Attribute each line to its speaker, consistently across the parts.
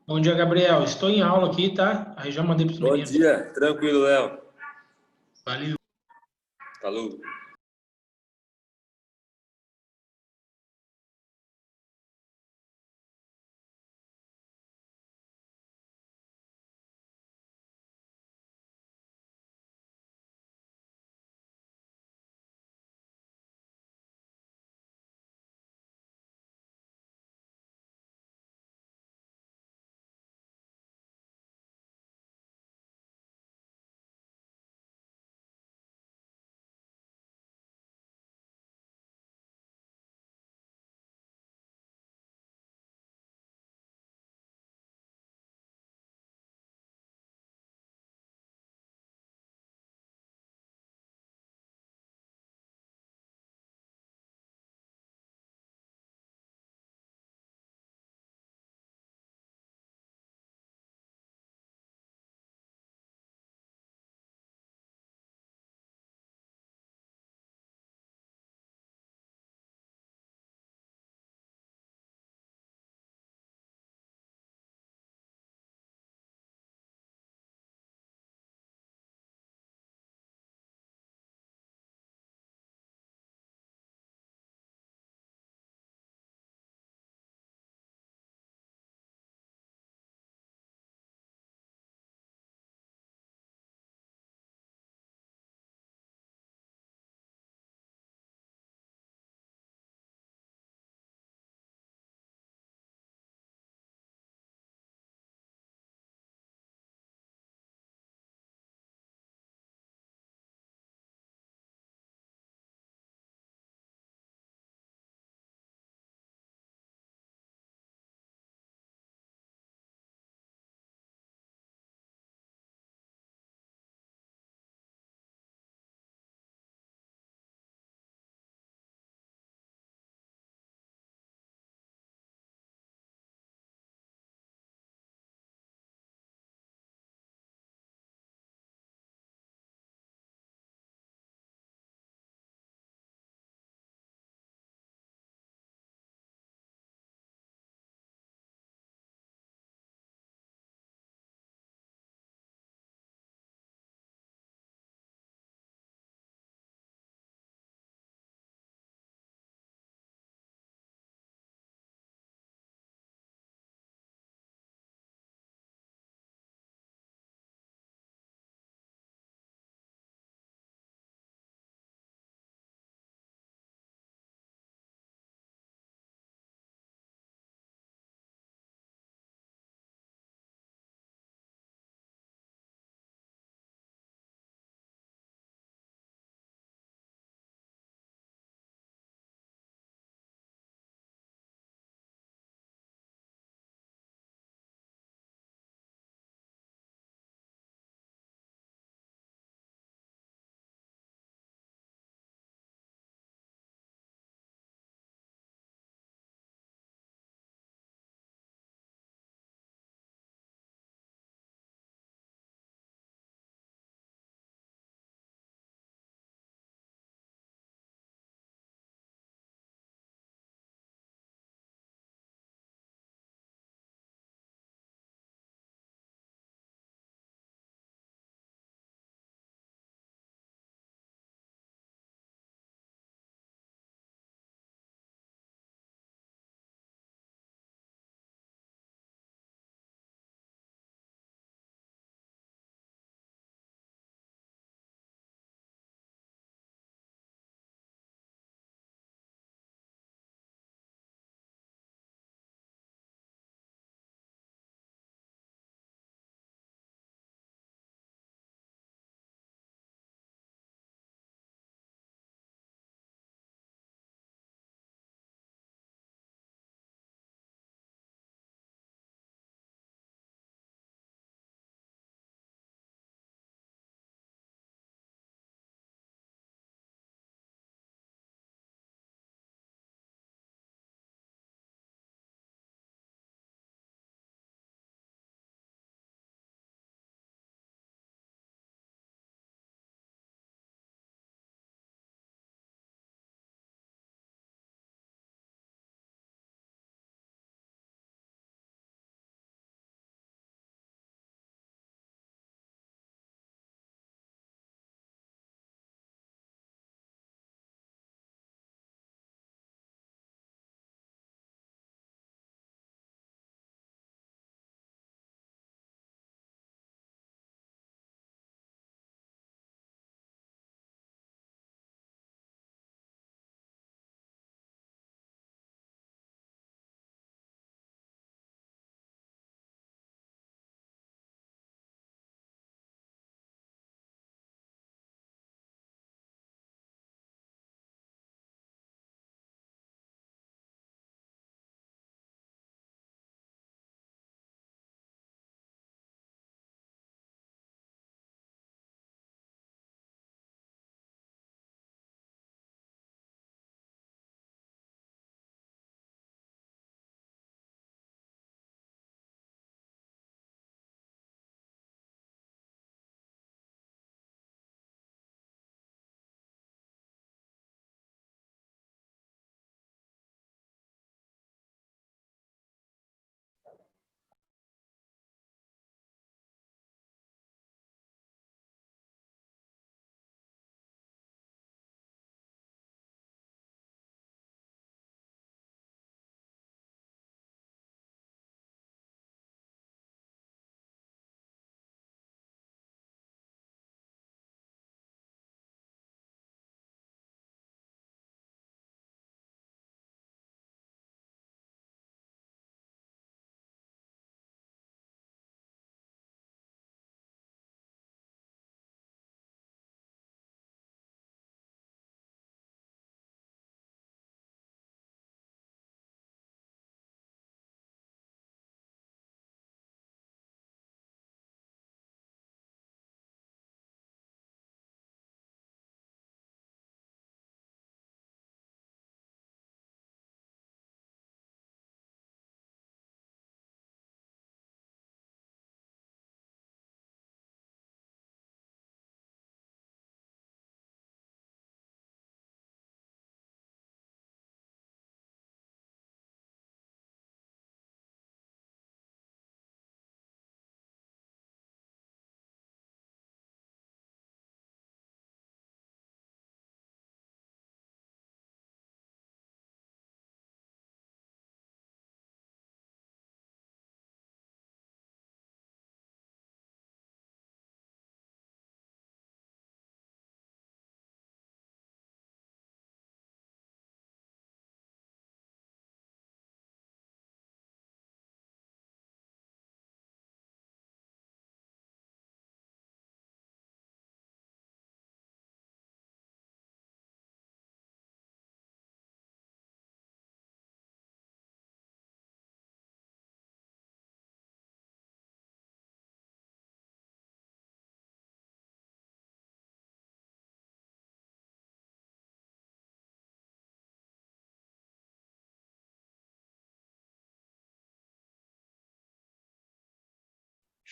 Speaker 1: Bom dia, Gabriel. Estou em aula aqui, tá? Aí já mandei para os
Speaker 2: Bom
Speaker 1: meninos.
Speaker 2: dia, tranquilo, Léo.
Speaker 1: Valeu.
Speaker 2: Falou.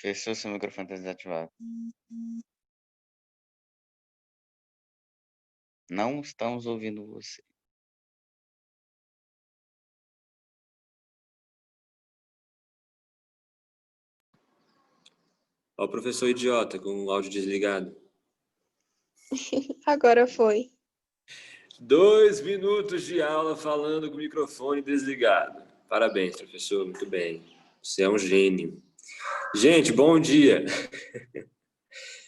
Speaker 3: Professor, seu microfone está desativado. Não estamos ouvindo você.
Speaker 2: Ó, o professor idiota com o áudio desligado.
Speaker 4: Agora foi.
Speaker 2: 2 minutos de aula falando com o microfone desligado. Parabéns, professor, muito bem. Você é um gênio. Gente, bom dia.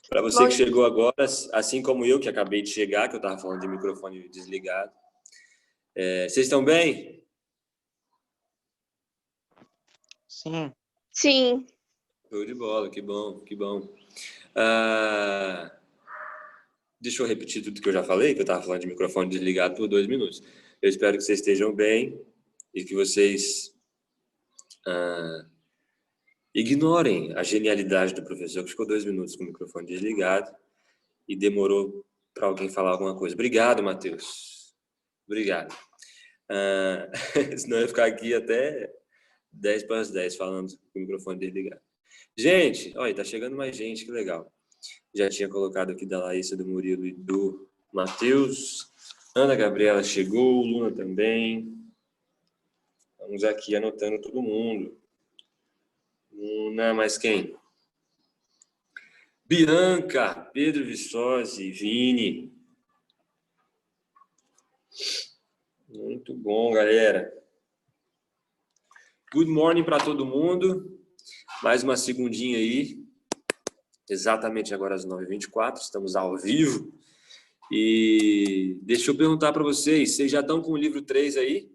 Speaker 2: Para você
Speaker 4: Bom
Speaker 2: que chegou agora, assim como eu, que acabei de chegar, que eu estava falando de microfone desligado. Vocês estão bem?
Speaker 3: Sim.
Speaker 4: Sim.
Speaker 2: Show de bola, que bom, que bom. Deixa eu repetir tudo que eu já falei, que eu estava falando de microfone desligado por 2 minutos. Eu espero que vocês estejam bem e que vocês ignorem a genialidade do professor, que ficou 2 minutos com o microfone desligado e demorou para alguém falar alguma coisa. Obrigado, Matheus. Obrigado. Senão eu ia ficar aqui até 10 para as 10 falando com o microfone desligado. Gente, olha, tá chegando mais gente, que legal. Já tinha colocado aqui da Laísa, do Murilo e do Matheus. Ana Gabriela chegou, Luna também. Vamos aqui anotando todo mundo. Luna, mais quem? Bianca, Pedro Viçosi, Vini. Muito bom, galera. Good morning para todo mundo. Mais uma segundinha aí. Exatamente agora às 9h24. Estamos ao vivo. E deixa eu perguntar para vocês já estão com o livro 3 aí?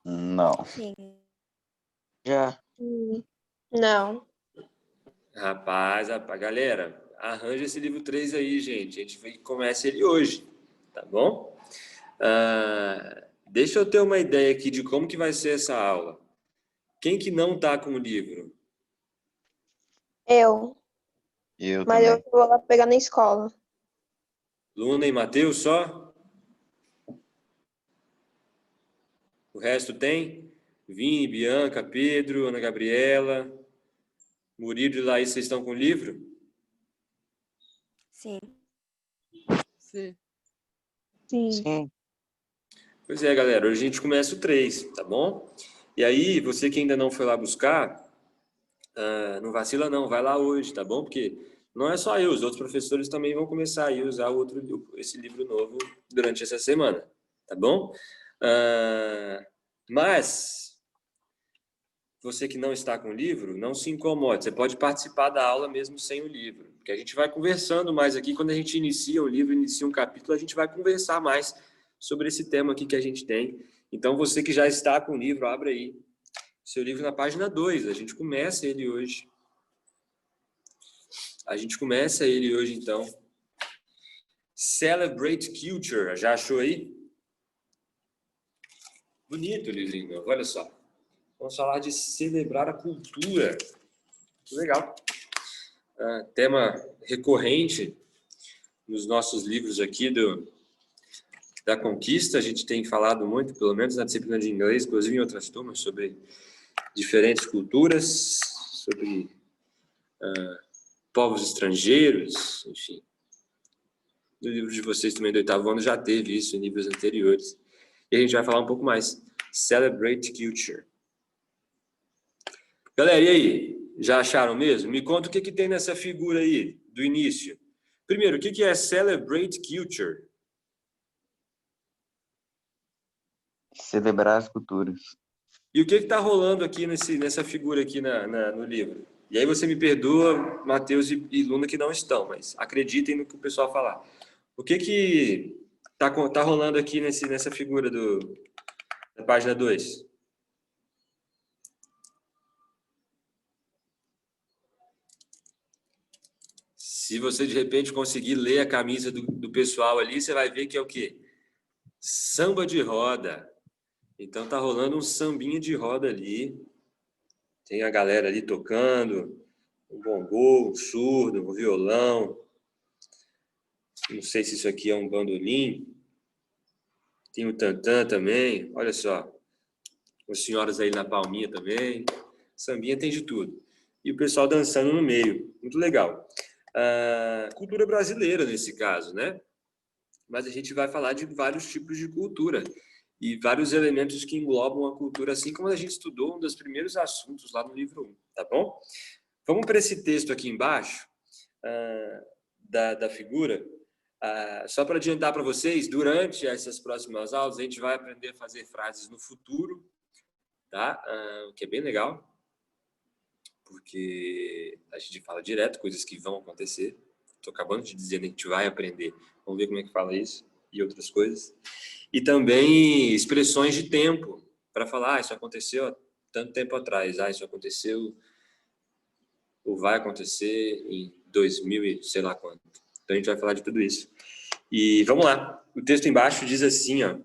Speaker 3: Não.
Speaker 4: Sim.
Speaker 3: Já.
Speaker 4: Não.
Speaker 2: Rapaz, galera, arranja esse livro 3 aí, gente. A gente começa ele hoje, tá bom? Deixa eu ter uma ideia aqui de como que vai ser essa aula. Quem que não tá com o livro?
Speaker 4: Eu.
Speaker 3: Eu
Speaker 4: Mas
Speaker 3: também.
Speaker 4: eu vou lá pegar na escola.
Speaker 2: Luna e Matheus só? O resto tem? Vini, Bianca, Pedro, Ana Gabriela, Murilo e Laís, vocês estão com o livro?
Speaker 5: Sim.
Speaker 4: Sim.
Speaker 3: Sim.
Speaker 2: Pois é, galera, hoje a gente começa o 3, tá bom? E aí, você que ainda não foi lá buscar, não vacila não, vai lá hoje, tá bom? Porque não é só eu, os outros professores também vão começar a usar esse livro novo durante essa semana, tá bom? Mas, você que não está com o livro, não se incomode, você pode participar da aula mesmo sem o livro, porque a gente vai conversando mais aqui, quando a gente inicia o livro, inicia um capítulo, a gente vai conversar mais sobre esse tema aqui que a gente tem. Então, você que já está com o livro, abre aí seu livro na página 2, a gente começa ele hoje. Então. Celebrate Culture, já achou aí? Bonito o livrinho novo, olha só. Vamos falar de celebrar a cultura. Que legal. Tema recorrente nos nossos livros aqui da Conquista. A gente tem falado muito, pelo menos na disciplina de inglês, inclusive em outras turmas, sobre diferentes culturas, sobre povos estrangeiros, enfim. No livro de vocês também do 8º ano já teve isso em livros anteriores. E a gente vai falar um pouco mais. Celebrate Culture. Galera, e aí? Já acharam mesmo? Me conta o que tem nessa figura aí, do início. Primeiro, o que é Celebrate Culture?
Speaker 3: Celebrar as culturas.
Speaker 2: E o que está rolando aqui nessa figura aqui no livro? E aí você me perdoa, Matheus e Luna, que não estão, mas acreditem no que o pessoal falar. O que tá rolando aqui nessa figura da página 2? Se você, de repente, conseguir ler a camisa do pessoal ali, você vai ver que é o quê? Samba de roda. Então tá rolando um sambinha de roda ali. Tem a galera ali tocando, um bongô, um surdo, um violão. Não sei se isso aqui é um bandolim. Tem o tantã também. Olha só. As senhoras aí na palminha também. Sambinha tem de tudo. E o pessoal dançando no meio. Muito legal. Cultura brasileira, nesse caso, né? Mas a gente vai falar de vários tipos de cultura e vários elementos que englobam a cultura, assim como a gente estudou um dos primeiros assuntos lá no livro 1, tá bom? Vamos para esse texto aqui embaixo, da figura. Só para adiantar para vocês, durante essas próximas aulas, a gente vai aprender a fazer frases no futuro, tá? O que é bem legal, porque a gente fala direto coisas que vão acontecer. Estou acabando de dizer que a gente vai aprender. Vamos ver como é que fala isso e outras coisas. E também expressões de tempo, para falar, isso aconteceu há tanto tempo atrás, isso aconteceu ou vai acontecer em 2000 e sei lá quanto. Então a gente vai falar de tudo isso. E vamos lá. O texto embaixo diz assim, ó.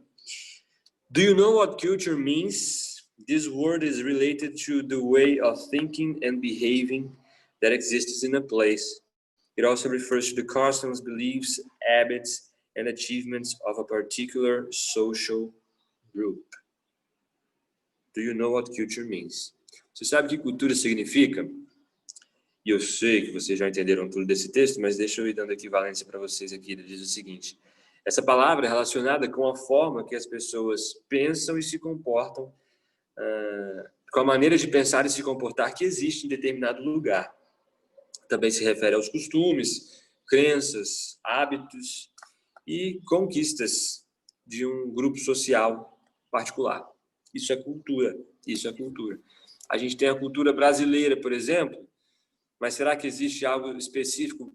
Speaker 2: Do you know what culture means? This word is related to the way of thinking and behaving that exists in a place. It also refers to the customs, beliefs, habits, and achievements of a particular social group. Do you know what culture means? Você sabe o que cultura significa? E eu sei que vocês já entenderam tudo desse texto, mas deixa eu ir dando equivalência para vocês aqui. Ele diz o seguinte: essa palavra é relacionada com a forma que as pessoas pensam e se comportam, com a maneira de pensar e se comportar que existe em determinado lugar. Também se refere aos costumes, crenças, hábitos e conquistas de um grupo social particular. Isso é cultura. Isso é cultura. A gente tem a cultura brasileira, por exemplo, mas será que existe algo específico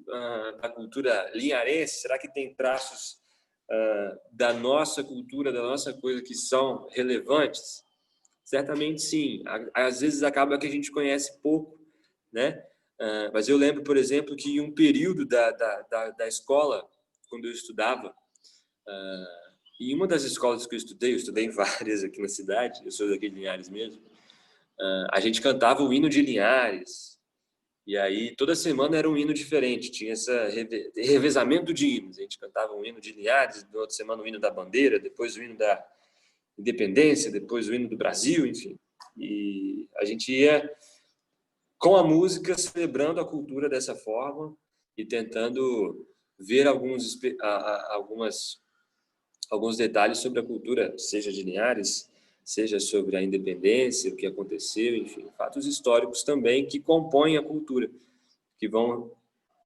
Speaker 2: da cultura linharense? Será que tem traços da nossa cultura, da nossa coisa que são relevantes? Certamente sim. Às vezes acaba que a gente conhece pouco, né? Mas eu lembro, por exemplo, que em um período da escola, quando eu estudava, em uma das escolas que eu estudei em várias aqui na cidade, eu sou daqui de Linhares mesmo, a gente cantava o hino de Linhares, e aí toda semana era um hino diferente, tinha esse revezamento de hinos, a gente cantava um hino de Linhares, na outra semana o hino da bandeira, depois o hino da independência, depois o hino do Brasil, enfim. E a gente ia com a música, celebrando a cultura dessa forma e tentando ver alguns detalhes sobre a cultura, seja de Linhares, seja sobre a independência, o que aconteceu, enfim, fatos históricos também que compõem a cultura, que vão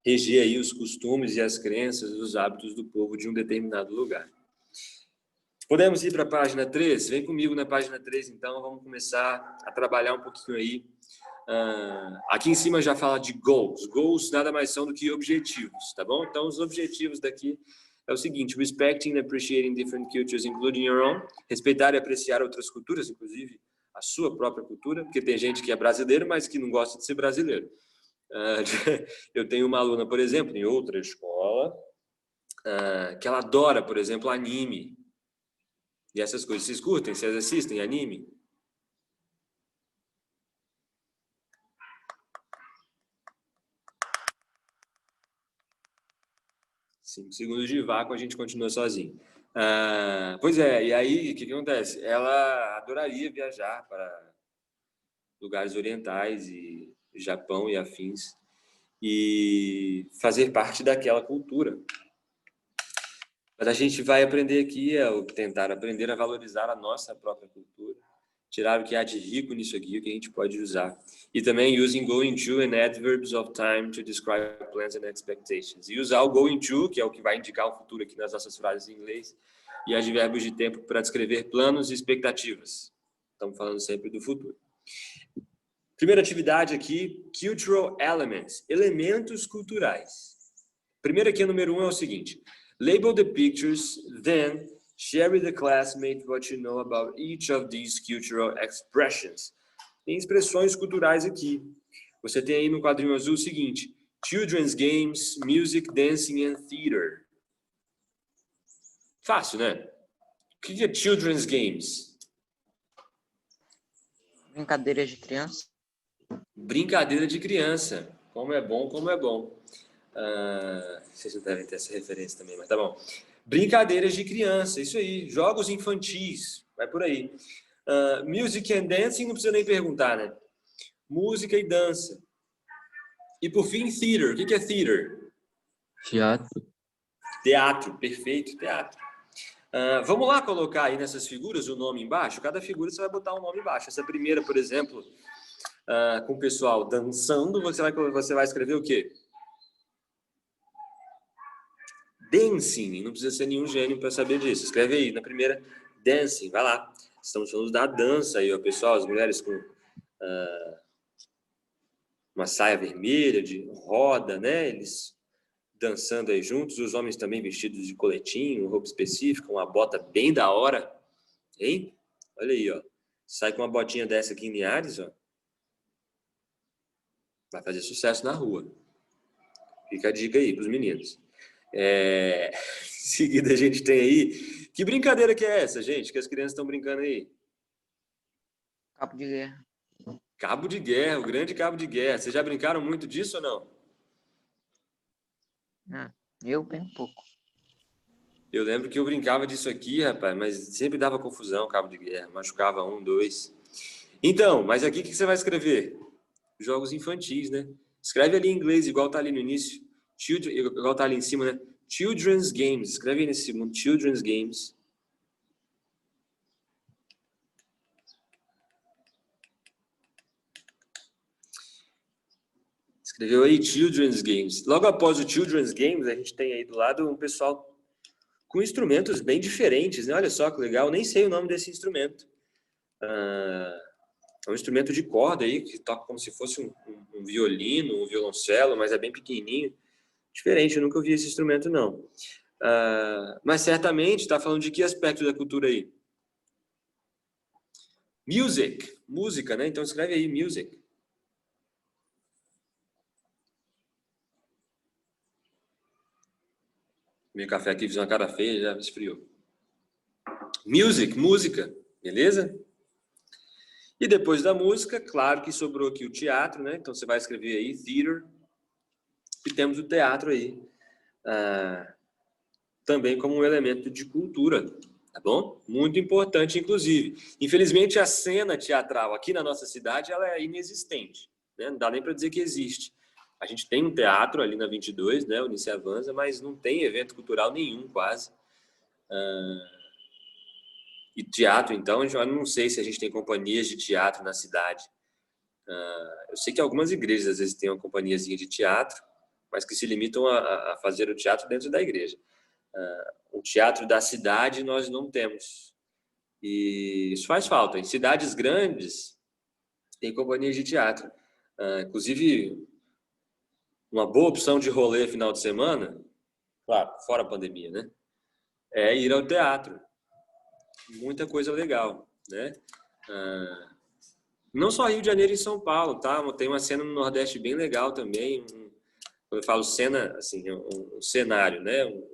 Speaker 2: reger aí os costumes e as crenças, os hábitos do povo de um determinado lugar. Podemos ir para a página 3? Vem comigo na página 3, então, vamos começar a trabalhar um pouquinho aí. Aqui em cima já fala de goals. Goals nada mais são do que objetivos, tá bom? Então, os objetivos daqui é o seguinte: respecting and appreciating different cultures, including your own. Respeitar e apreciar outras culturas, inclusive a sua própria cultura, porque tem gente que é brasileiro, mas que não gosta de ser brasileiro. Eu tenho uma aluna, por exemplo, em outra escola, que ela adora, por exemplo, anime. E essas coisas. Vocês curtem? Vocês assistem anime? Cinco segundos de vácuo, a gente continua sozinho. Pois é, e aí o que acontece? Ela adoraria viajar para lugares orientais e Japão e afins e fazer parte daquela cultura. Mas a gente vai aprender aqui, tentar aprender a valorizar a nossa própria cultura, tirar o que há de rico nisso aqui, o que a gente pode usar. E também using going to and adverbs of time to describe plans and expectations. E usar o going to, que é o que vai indicar o futuro aqui nas nossas frases em inglês, e advérbios de tempo para descrever planos e expectativas. Estamos falando sempre do futuro. Primeira atividade aqui, cultural elements, elementos culturais. Primeiro aqui, número 1, é o seguinte: label the pictures, then share with the classmate what you know about each of these cultural expressions. Tem expressões culturais aqui. Você tem aí no quadrinho azul o seguinte: children's games, music, dancing and theater. Fácil, né? O que é children's games?
Speaker 3: Brincadeiras de criança.
Speaker 2: Brincadeira de criança. Como é bom, como é bom. Vocês não devem ter essa referência também, mas tá bom. Brincadeiras de criança, isso aí. Jogos infantis, vai por aí. Music and dancing, não precisa nem perguntar, né? música e dança. E por fim, theater. O que é theater?
Speaker 5: Teatro.
Speaker 2: Teatro, perfeito, teatro. Vamos lá colocar aí nessas figuras o nome embaixo? Cada figura você vai botar um nome embaixo. Essa primeira, por exemplo, com o pessoal dançando, você vai escrever o quê? Dancing. Não precisa ser nenhum gênio para saber disso. Escreve aí, na primeira, dancing. Vai lá. Estamos falando da dança aí, ó, pessoal. As mulheres com uma saia vermelha, de roda, né? Eles dançando aí juntos, os homens também vestidos de coletinho, roupa específica, uma bota bem da hora, hein? Olha aí, ó. Sai com uma botinha dessa aqui em Linhares, ó. Vai fazer sucesso na rua. Fica a dica aí pros meninos. Em seguida a gente tem aí... Que brincadeira que é essa, gente? Que as crianças estão brincando aí?
Speaker 3: Cabo de guerra.
Speaker 2: Cabo de guerra, o grande cabo de guerra. Vocês já brincaram muito disso ou não?
Speaker 3: Eu bem pouco.
Speaker 2: Eu lembro que eu brincava disso aqui, rapaz, mas sempre dava confusão, cabo de guerra. Machucava 1, 2. Então, mas aqui o que você vai escrever? Jogos infantis, né? Escreve ali em inglês, igual tá ali no início. Igual tá ali em cima, né? Children's Games. Escreve aí nesse segundo. Children's Games. Escreveu aí Children's Games. Logo após o Children's Games, a gente tem aí do lado um pessoal com instrumentos bem diferentes, né? Olha só que legal. Nem sei o nome desse instrumento. É um instrumento de corda aí, que toca como se fosse um violino, um violoncelo, mas é bem pequenininho. Diferente, eu nunca ouvi esse instrumento, não. Mas certamente está falando de que aspecto da cultura aí? Music, música, né? Então escreve aí, music. Meu café aqui, fiz uma cara feia, já esfriou. Music, música, beleza? E depois da música, claro que sobrou aqui o teatro, né? Então você vai escrever aí, theater. E temos o teatro aí, também como um elemento de cultura, tá bom? Muito importante, inclusive. Infelizmente, a cena teatral aqui na nossa cidade, ela é inexistente, né? Não dá nem para dizer que existe. A gente tem um teatro ali na 22, né? O Unice Avanza, mas não tem evento cultural nenhum, quase. E teatro, então, eu não sei se a gente tem companhias de teatro na cidade. Eu sei que algumas igrejas, às vezes, têm uma companhiazinha de teatro, mas que se limitam a fazer o teatro dentro da igreja. O teatro da cidade nós não temos. E isso faz falta. Em cidades grandes, tem companhias de teatro. Inclusive, uma boa opção de rolê final de semana, claro, fora a pandemia, né? É ir ao teatro. Muita coisa legal, né? Não só Rio de Janeiro e São Paulo, tá? Tem uma cena no Nordeste bem legal também. Quando eu falo cena, assim, um cenário, né? Um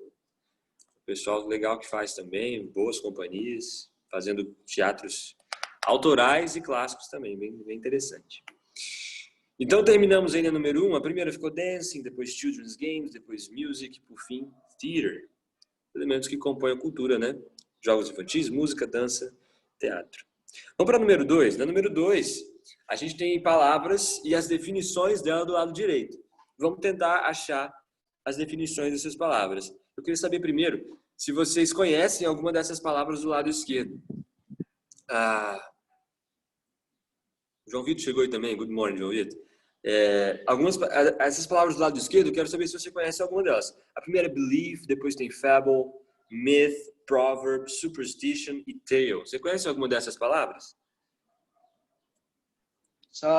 Speaker 2: pessoal legal que faz também, boas companhias, fazendo teatros autorais e clássicos também, bem interessante. Então terminamos aí na número 1. A primeira ficou dancing, depois children's games, depois music, por fim theater. Elementos que compõem a cultura, né? Jogos infantis, música, dança, teatro. Vamos para a número 2. Na número 2, a gente tem palavras e as definições dela do lado direito. Vamos tentar achar as definições dessas palavras. Eu queria saber primeiro se vocês conhecem alguma dessas palavras do lado esquerdo. João Vitor chegou aí também. Good morning, João Vitor. Essas palavras do lado esquerdo, eu quero saber se você conhece alguma delas. A primeira é believe, depois tem fable, myth, proverb, superstition e tale. Você conhece alguma dessas palavras?
Speaker 3: Só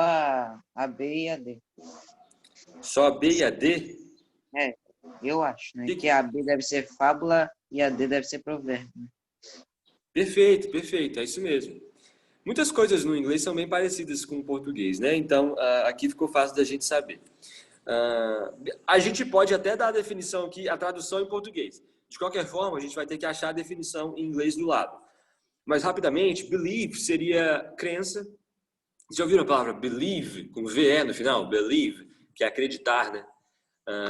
Speaker 3: a B e a D.
Speaker 2: Só a B e a D?
Speaker 3: Eu acho, né? Que a B deve ser fábula e a D deve ser provérbio. Né?
Speaker 2: Perfeito, perfeito. É isso mesmo. Muitas coisas no inglês são bem parecidas com o português, né? Então, aqui ficou fácil da gente saber. A gente pode até dar a definição aqui, a tradução em português. De qualquer forma, a gente vai ter que achar a definição em inglês do lado. Mas, rapidamente, believe seria crença. Vocês já ouviram a palavra believe, com VE no final? Believe, que é acreditar, né?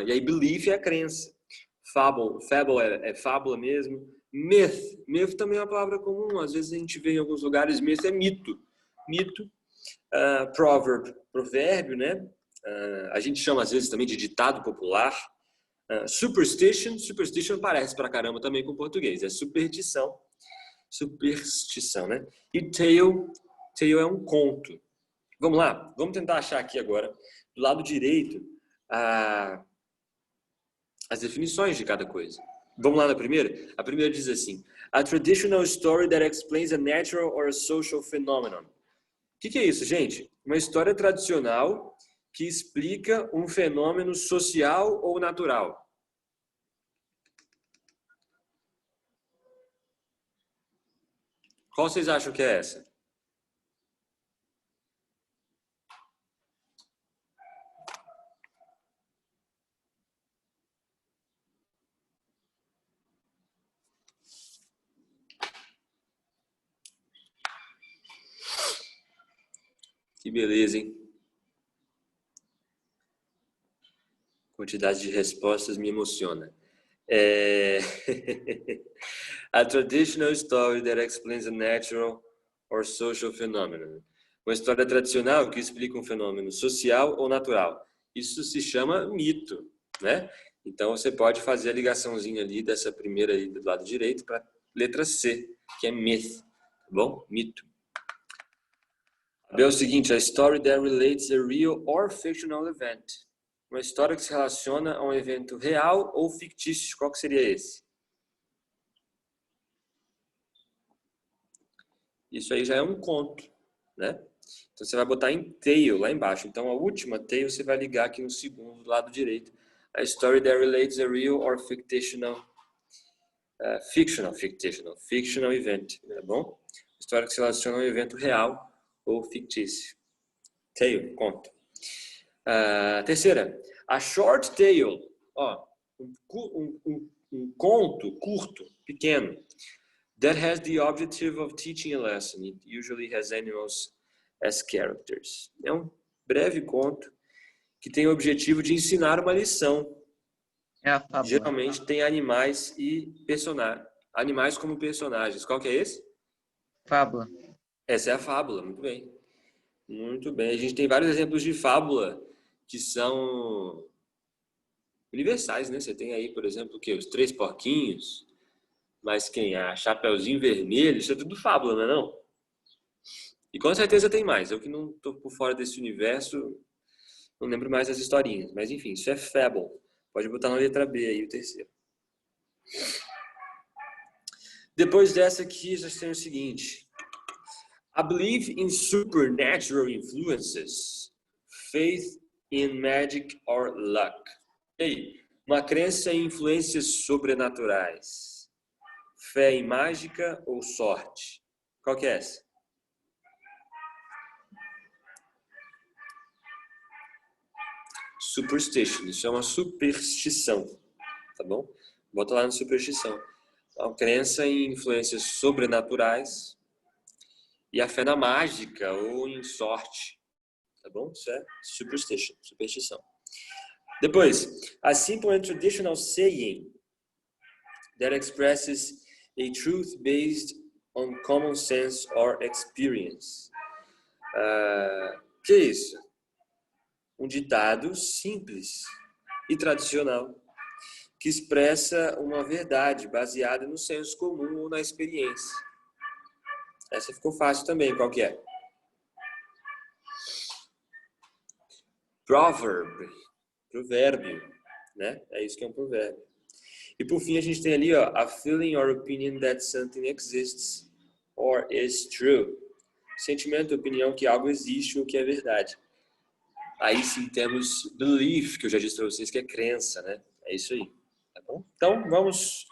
Speaker 2: E aí, belief é a crença. Fable é fábula mesmo. Myth também é uma palavra comum. Às vezes a gente vê em alguns lugares, myth é mito. Mito Proverb, provérbio, né? A gente chama às vezes também de ditado popular. Superstition, superstition parece pra caramba também com o português, é superstição, né? E tale, tale é um conto. Vamos lá, vamos tentar achar aqui agora, do lado direito, as definições de cada coisa. Vamos lá na primeira? A primeira diz assim: a traditional story that explains a natural or a social phenomenon. O que é isso, gente? Uma história tradicional que explica um fenômeno social ou natural. Qual vocês acham que é essa? Que beleza, hein? Quantidade de respostas me emociona. A traditional story that explains a natural or social phenomenon. Uma história tradicional que explica um fenômeno social ou natural. Isso se chama mito, né? Então você pode fazer a ligaçãozinha ali dessa primeira aí do lado direito para letra C, que é myth, tá bom? Mito. É o seguinte: a story that relates a real or fictional event. Uma história que se relaciona a um evento real ou fictício. Qual que seria esse? Isso aí já é um conto, né? Então você vai botar em tale lá embaixo. Então a última tale você vai ligar aqui no segundo, do lado direito. A story that relates a real or fictional event, tá bom? História que se relaciona a um evento real ou fictício. Tale, conto. Terceira, a short tale, ó, um conto curto, pequeno, that has the objective of teaching a lesson. It usually has animals as characters. É um breve conto que tem o objetivo de ensinar uma lição.
Speaker 3: É a fábula.
Speaker 2: Geralmente tem animais e animais como personagens. Qual que é esse?
Speaker 3: Fábula.
Speaker 2: Essa é a fábula, muito bem. Muito bem. A gente tem vários exemplos de fábula que são universais, né? Você tem aí, por exemplo, o quê? Os Três Porquinhos, mas quem? A Chapeuzinho Vermelho, isso é tudo fábula, não é não? E com certeza tem mais. Eu que não estou por fora desse universo, não lembro mais das historinhas. Mas enfim, isso é fable. Pode botar na letra B aí, o terceiro. Depois dessa aqui, já tem o seguinte. I believe in supernatural influences, faith in magic or luck. E aí, uma crença em influências sobrenaturais, fé em mágica ou sorte? Qual que é essa? Superstition, isso é uma superstição, tá bom? Bota lá no superstição. Uma crença em influências sobrenaturais e a fé na mágica ou em sorte, tá bom? Isso é superstition, superstição. Depois, a simple and traditional saying that expresses a truth based on common sense or experience. Que é isso? Um ditado simples e tradicional que expressa uma verdade baseada no senso comum ou na experiência. Essa ficou fácil também, qual que é? Provérbio, né? É isso que é um provérbio. E por fim a gente tem ali, ó, a feeling or opinion that something exists or is true. Sentimento, opinião que algo existe ou que é verdade. Aí sim temos belief, que eu já disse para vocês que é crença, né? É isso aí, tá bom? Então vamos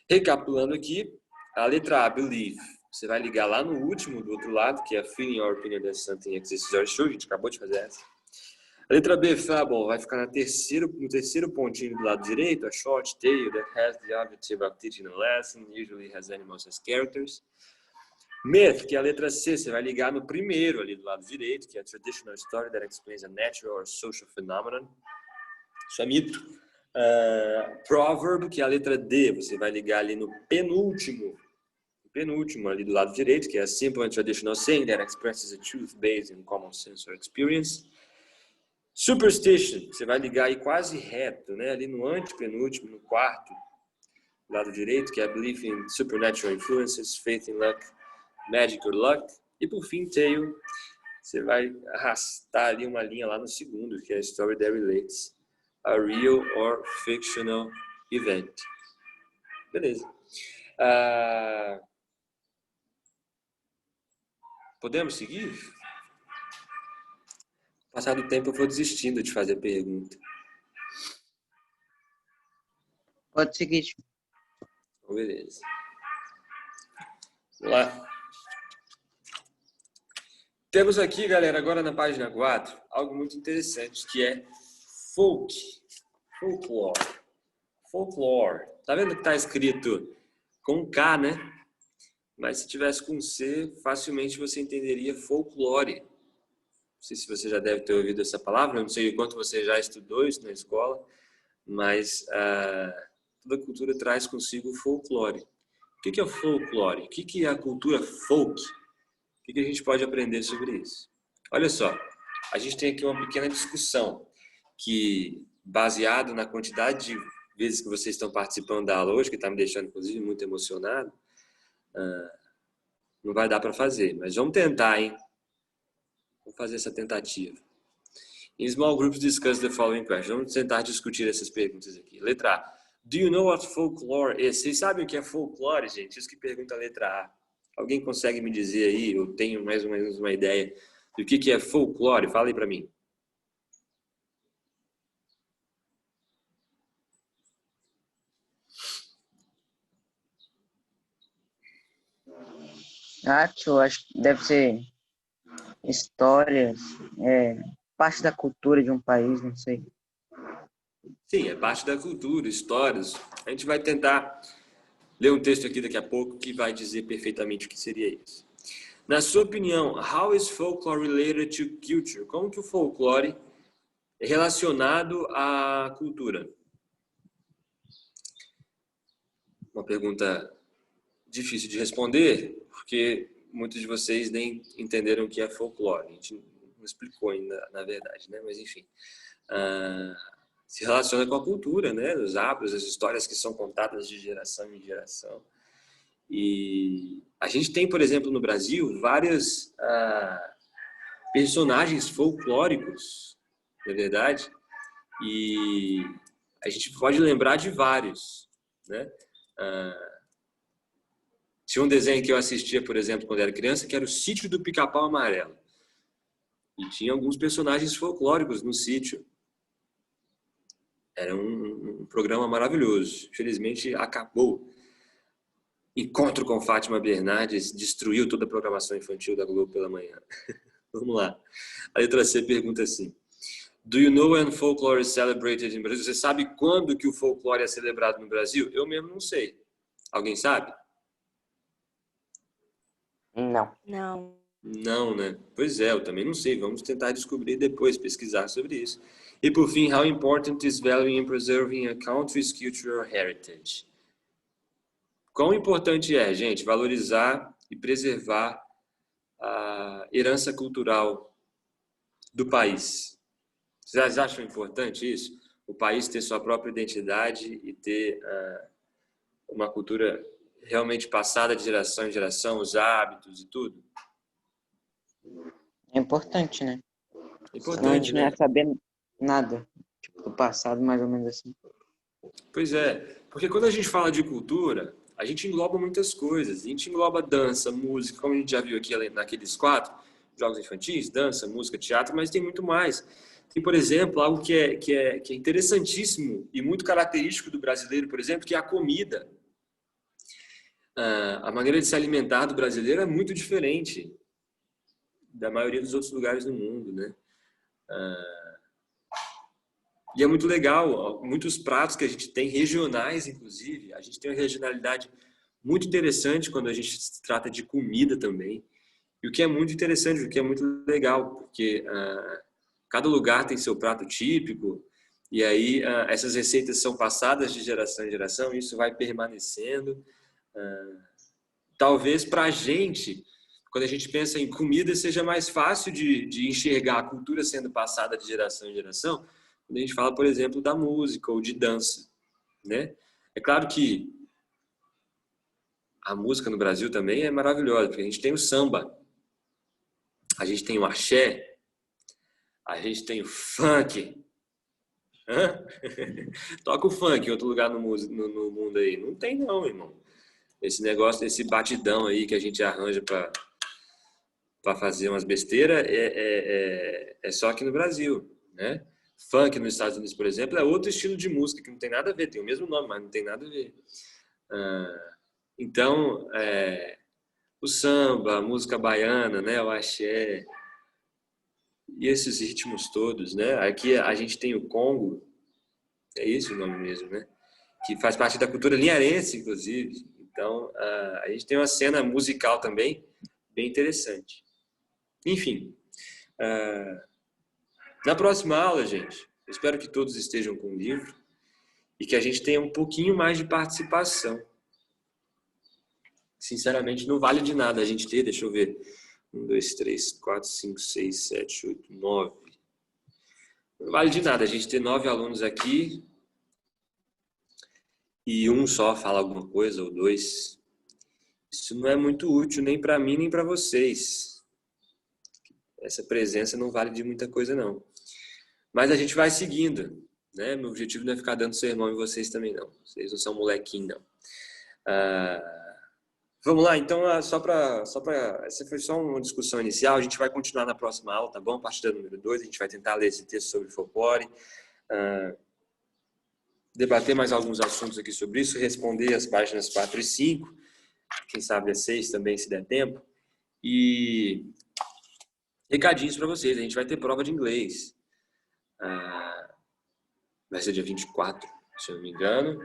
Speaker 2: recapitulando aqui. A letra A, belief, você vai ligar lá no último do outro lado, que é a feeling or opinion that something exists or is true. A gente acabou de fazer essa. A letra B, fable, vai ficar no terceiro pontinho do lado direito, a short tale that has the objective of teaching a lesson, usually has animals as characters. Myth, que é a letra C, você vai ligar no primeiro ali do lado direito, que é a traditional story that explains a natural or social phenomenon. Isso é mito. Proverb, que é a letra D, você vai ligar ali no penúltimo penúltimo, ali do lado direito, que é a simple and traditional saying that expresses a truth based in common sense or experience. Superstition, você vai ligar aí quase reto, né? Ali no antepenúltimo, no quarto, do lado direito, que é belief in supernatural influences, faith in luck, magic or luck. E por fim, tail, você vai arrastar ali uma linha lá no segundo, que é a story that relates a real or fictional event. Beleza. Podemos seguir? Passado o tempo eu vou desistindo de fazer pergunta.
Speaker 3: Pode seguir.
Speaker 2: Então, beleza. Vamos lá. Temos aqui, galera, agora na página 4, algo muito interessante, que é folklore. Folklore. Tá vendo que está escrito com K, né? Mas se tivesse com C, facilmente você entenderia folclore. Não sei se você já deve ter ouvido essa palavra, não sei o quanto você já estudou isso na escola, mas toda cultura traz consigo folclore. O que é o folclore? O que é a cultura folk? O que a gente pode aprender sobre isso? Olha só, a gente tem aqui uma pequena discussão que, baseado na quantidade de vezes que vocês estão participando da aula hoje, que está me deixando, inclusive, muito emocionado, não vai dar para fazer, mas vamos tentar, hein? Vamos fazer essa tentativa. In small groups, discuss the following questions. Vamos tentar discutir essas perguntas aqui. Letra A. Do you know what folklore is? Vocês sabem o que é folclore, gente? Isso que pergunta a letra A. Alguém consegue me dizer aí? Eu tenho mais ou menos uma ideia do que é folclore? Fala aí para mim.
Speaker 3: Eu acho que deve ser histórias, parte da cultura de um país, não sei.
Speaker 2: Sim, é parte da cultura, histórias. A gente vai tentar ler um texto aqui daqui a pouco que vai dizer perfeitamente o que seria isso. Na sua opinião, how is folklore related to culture? Como que o folclore é relacionado à cultura? Uma pergunta difícil de responder, porque muitos de vocês nem entenderam o que é folclore. A gente não explicou ainda, na verdade, né? Mas enfim, se relaciona com a cultura, né? Os hábitos, as histórias que são contadas de geração em geração. E a gente tem, por exemplo, no Brasil, vários personagens folclóricos, não é verdade? E a gente pode lembrar de vários, né? Tinha um desenho que eu assistia, por exemplo, quando era criança, que era o Sítio do Pica-Pau Amarelo. E tinha alguns personagens folclóricos no sítio. Era um programa maravilhoso. Infelizmente, acabou. Encontro com Fátima Bernardes destruiu toda a programação infantil da Globo pela manhã. Vamos lá. A letra C pergunta assim. Do you know when folklore is celebrated in Brazil? Você sabe quando que o folclore é celebrado no Brasil? Eu mesmo não sei. Alguém sabe?
Speaker 3: Não.
Speaker 4: Não.
Speaker 2: Não, né? Pois é, eu também não sei. Vamos tentar descobrir depois, pesquisar sobre isso. E por fim, how important is valuing and preserving a country's cultural heritage? Quão importante é, gente, valorizar e preservar a herança cultural do país? Vocês acham importante isso? O país ter sua própria identidade e ter uma cultura realmente passada de geração em geração, os hábitos e tudo?
Speaker 3: É importante, né? Senão a
Speaker 2: Importante,
Speaker 3: gente não
Speaker 2: né?
Speaker 3: ia saber nada, tipo, do passado, mais ou menos assim.
Speaker 2: Pois é, porque quando a gente fala de cultura, a gente engloba muitas coisas. A gente engloba dança, música, como a gente já viu aqui naqueles 4, jogos infantis, dança, música, teatro, mas tem muito mais. Tem, por exemplo, algo que é interessantíssimo e muito característico do brasileiro, por exemplo, que é a comida. A maneira de se alimentar do brasileiro é muito diferente da maioria dos outros lugares do mundo, né? E é muito legal, muitos pratos que a gente tem, regionais inclusive, a gente tem uma regionalidade muito interessante quando a gente se trata de comida também. E o que é muito interessante, o que é muito legal, porque cada lugar tem seu prato típico, e aí essas receitas são passadas de geração em geração, e isso vai permanecendo. talvez para a gente, quando a gente pensa em comida, seja mais fácil de enxergar a cultura sendo passada de geração em geração, quando a gente fala, por exemplo, da música ou de dança, né? É claro que a música no Brasil também é maravilhosa, porque a gente tem o samba, a gente tem o axé, a gente tem o funk. Hã? Toca o funk em outro lugar no mundo aí. Não tem não, irmão. Esse negócio, esse batidão aí que a gente arranja para fazer umas besteiras é só aqui no Brasil, né? Funk nos Estados Unidos, por exemplo, é outro estilo de música que não tem nada a ver. Tem o mesmo nome, mas não tem nada a ver. Então, o samba, a música baiana, né? O axé... E esses ritmos todos, né? Aqui a gente tem o Congo, é esse o nome mesmo, né? Que faz parte da cultura linharense, inclusive. Então, a gente tem uma cena musical também bem interessante. Enfim, na próxima aula, gente, eu espero que todos estejam com o livro e que a gente tenha um pouquinho mais de participação. Sinceramente, não vale de nada a gente ter, deixa eu ver, 1, 2, 3, 4, 5, 6, 7, 8, 9. Não vale de nada a gente ter 9 alunos aqui e um só fala alguma coisa, ou 2. Isso não é muito útil nem para mim, nem para vocês. Essa presença não vale de muita coisa, não. Mas a gente vai seguindo, né? Meu objetivo não é ficar dando sermão em vocês também, não. Vocês não são molequinho, não. Vamos lá, então, essa foi só uma discussão inicial, a gente vai continuar na próxima aula, tá bom? Partida número 2, a gente vai tentar ler esse texto sobre folclore, debater mais alguns assuntos aqui sobre isso, responder as páginas 4 e 5, quem sabe as 6 também, se der tempo, e recadinhos para vocês, a gente vai ter prova de inglês, vai ser dia 24, se eu não me engano.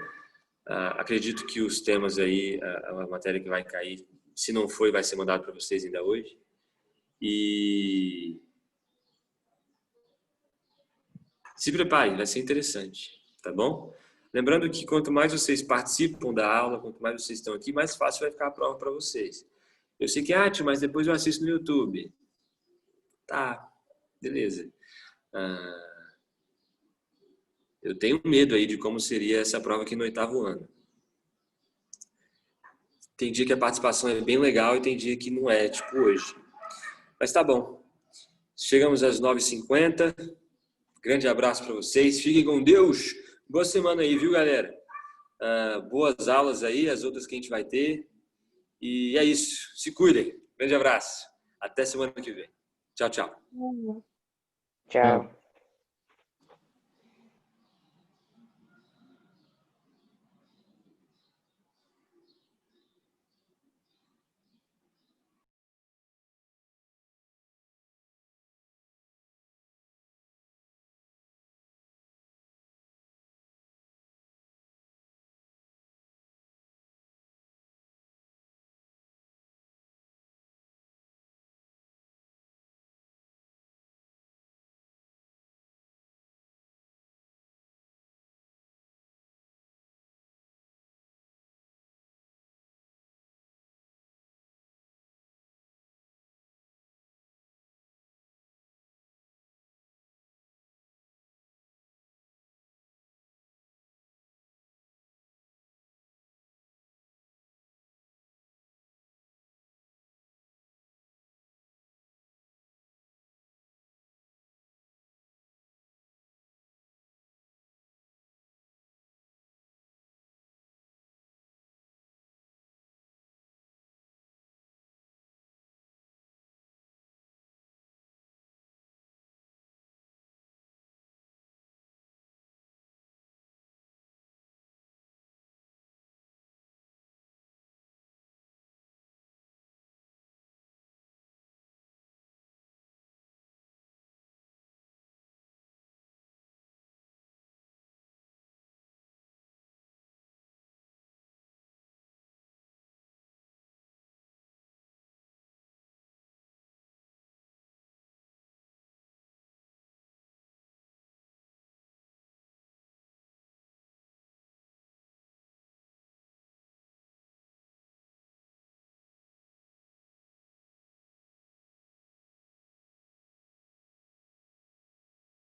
Speaker 2: Acredito que os temas aí, a matéria que vai cair, se não foi, vai ser mandado para vocês ainda hoje. E se preparem, vai ser interessante, tá bom? Lembrando que quanto mais vocês participam da aula, quanto mais vocês estão aqui, mais fácil vai ficar a prova para vocês. Eu sei que, tio, mas depois eu assisto no YouTube. Tá, beleza. Eu tenho medo aí de como seria essa prova aqui no 8º ano. Tem dia que a participação é bem legal e tem dia que não é, tipo hoje. Mas tá bom. Chegamos às 9h50. Grande abraço para vocês. Fiquem com Deus. Boa semana aí, viu, galera? Boas aulas aí, as outras que a gente vai ter. E é isso. Se cuidem. Grande abraço. Até semana que vem. Tchau, tchau.
Speaker 3: Tchau.